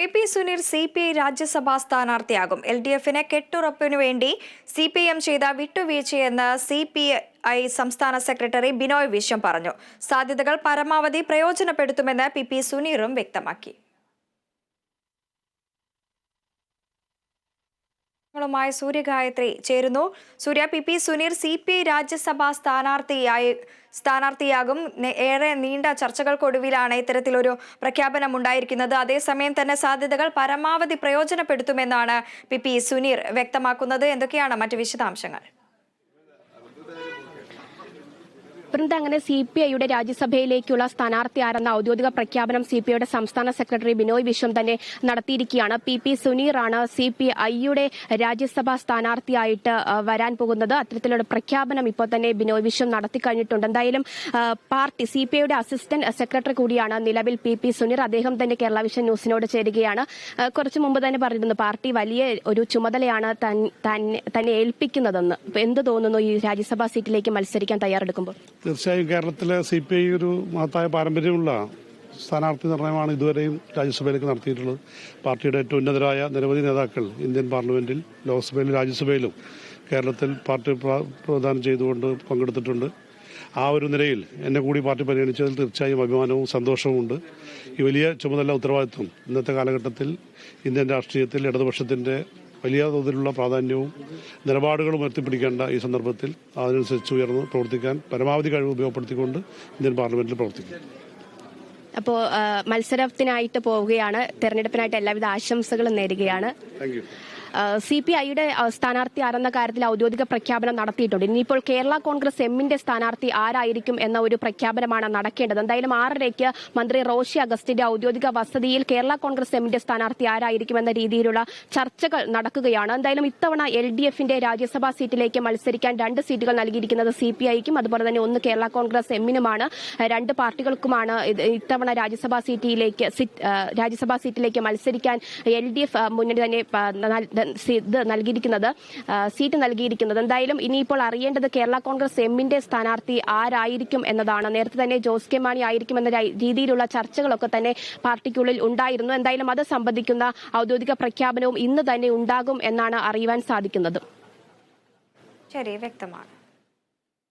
PP Suneer CPI രാജ്യസഭാ സ്ഥാനാർത്ഥിയാകും. LDFിന് കെട്ടുറപ്പിനു വേണ്ടി CPM ചെയ്ത വിട്ടുവീഴ്ചയെന്ന് CPI സംസ്ഥാന സെക്രട്ടറി ബിനോയ് വിശ്വം പറഞ്ഞു. സാധ്യതകൾ പരമാവധി പ്രയോജനപ്പെടുത്തുമെന്ന് PP സുനീറും വ്യക്തമാക്കി. സൂര്യഗായത്രി ചേരുന്നു. സൂര്യ, PP സുനീർ CPI രാജ്യസഭാ സ്ഥാനാർത്ഥിയാകും. ഏറെ നീണ്ട ചർച്ചകൾക്കൊടുവിലാണ് ഇത്തരത്തിലൊരു പ്രഖ്യാപനം ഉണ്ടായിരിക്കുന്നത്. അതേസമയം തന്നെ സാധ്യതകൾ പരമാവധി പ്രയോജനപ്പെടുത്തുമെന്നാണ് PP സുനീർ വ്യക്തമാക്കുന്നത്. എന്തൊക്കെയാണ് മറ്റ് വിശദാംശങ്ങൾ? അങ്ങനെ CPIയുടെ രാജ്യസഭയിലേക്കുള്ള സ്ഥാനാർത്ഥി ആരെന്ന ഔദ്യോഗിക പ്രഖ്യാപനം CPIയുടെ സംസ്ഥാന സെക്രട്ടറി ബിനോയ് വിശ്വം തന്നെ നടത്തിയിരിക്കുകയാണ്. PP സുനീറാണ് CPIയുടെ രാജ്യസഭാ സ്ഥാനാർത്ഥിയായിട്ട് വരാൻ പോകുന്നത്. അത്തരത്തിലുള്ള പ്രഖ്യാപനം ഇപ്പോൾ തന്നെ ബിനോയ് വിശ്വം നടത്തിക്കഴിഞ്ഞിട്ടുണ്ട്. എന്തായാലും പാർട്ടി CPIയുടെ അസിസ്റ്റന്റ് സെക്രട്ടറി കൂടിയാണ് നിലവിൽ PP സുനീർ. അദ്ദേഹം തന്നെ കേരള വിഷൻ ന്യൂസിനോട് ചേരുകയാണ്. കുറച്ചു മുമ്പ് തന്നെ പറഞ്ഞിരുന്നു പാർട്ടി വലിയ ഒരു ചുമതലയാണ് തന്നെ ഏൽപ്പിക്കുന്നതെന്ന്. എന്ത് തോന്നുന്നു ഈ രാജ്യസഭാ സീറ്റിലേക്ക് മത്സരിക്കാൻ തയ്യാറെടുക്കുമ്പോൾ? തീർച്ചയായും കേരളത്തിലെ CPI ഒരു മഹത്തായ പാരമ്പര്യമുള്ള സ്ഥാനാർത്ഥി നിർണയമാണ് ഇതുവരെയും രാജ്യസഭയിലേക്ക് നടത്തിയിട്ടുള്ളത്. പാർട്ടിയുടെ ഏറ്റവും ഉന്നതരായ നിരവധി നേതാക്കൾ ഇന്ത്യൻ പാർലമെന്റിൽ, ലോക്സഭയിലും രാജ്യസഭയിലും കേരളത്തിൽ പാർട്ടി പ്രദാനം ചെയ്തുകൊണ്ട് പങ്കെടുത്തിട്ടുണ്ട്. ആ ഒരു നിലയിൽ എന്നെ കൂടി പാർട്ടി പരിഗണിച്ചതിൽ തീർച്ചയായും അഭിമാനവും സന്തോഷവുമുണ്ട്. ഈ വലിയ ചുമതല ഉത്തരവാദിത്വം ഇന്നത്തെ കാലഘട്ടത്തിൽ ഇന്ത്യൻ രാഷ്ട്രീയത്തിൽ ഇടതുപക്ഷത്തിന്റെ വലിയ തോതിലുള്ള പ്രാധാന്യവും നിലപാടുകളും ഉയർത്തിപ്പിടിക്കേണ്ട ഈ സന്ദർഭത്തിൽ അതിനനുസരിച്ച് ഉയർന്ന് പ്രവർത്തിക്കാൻ പരമാവധി കഴിവ് ഉപയോഗപ്പെടുത്തിക്കൊണ്ട് ഇന്ത്യൻ പാർലമെന്റിൽ പ്രവർത്തിക്കും. അപ്പോൾ മത്സരത്തിനായിട്ട് പോവുകയാണ്. തെരഞ്ഞെടുപ്പിനായിട്ട് എല്ലാവിധ ആശംസകളും നേരുകയാണ്. CPIയുടെ സ്ഥാനാർത്ഥി ആരെന്ന കാര്യത്തിൽ ഔദ്യോഗിക പ്രഖ്യാപനം നടത്തിയിട്ടുണ്ട്. ഇനിയിപ്പോൾ കേരള കോൺഗ്രസ് എമ്മിന്റെ സ്ഥാനാർത്ഥി ആരായിരിക്കും എന്ന ഒരു പ്രഖ്യാപനമാണ് നടക്കേണ്ടത്. എന്തായാലും 6:30 മന്ത്രി റോഷി അഗസ്റ്റിന്റെ ഔദ്യോഗിക വസതിയിൽ കേരള കോൺഗ്രസ് എമ്മിന്റെ സ്ഥാനാർത്ഥി ആരായിരിക്കും എന്ന രീതിയിലുള്ള ചർച്ചകൾ നടക്കുകയാണ്. എന്തായാലും ഇത്തവണ LDFിന്റെ രാജ്യസഭാ സീറ്റിലേക്ക് മത്സരിക്കാൻ 2 സീറ്റുകൾ നൽകിയിരിക്കുന്നത് CPIക്കും അതുപോലെ തന്നെ 1 കേരള കോൺഗ്രസ് എമ്മിനുമാണ്. 2 പാർട്ടികൾക്കുമാണ് ഇത്തവണ രാജ്യസഭാ സീറ്റിലേക്ക് മത്സരിക്കാൻ LDF മുന്നണി തന്നെ സീറ്റ് നൽകിയിരിക്കുന്നത്. എന്തായാലും ഇനിയിപ്പോൾ അറിയേണ്ടത് കേരള കോൺഗ്രസ് എമ്മിന്റെ സ്ഥാനാർത്ഥി ആരായിരിക്കും എന്നതാണ്. നേരത്തെ തന്നെ ജോസ് കെ മാണി ആയിരിക്കും എന്ന രീതിയിലുള്ള ചർച്ചകളൊക്കെ തന്നെ പാർട്ടിക്കുള്ളിൽ ഉണ്ടായിരുന്നു. എന്തായാലും അത് സംബന്ധിക്കുന്ന ഔദ്യോഗിക പ്രഖ്യാപനവും ഇന്ന് തന്നെ ഉണ്ടാകും എന്നാണ് അറിയുവാൻ സാധിക്കുന്നത്. ശരി, വ്യക്തമാണ്.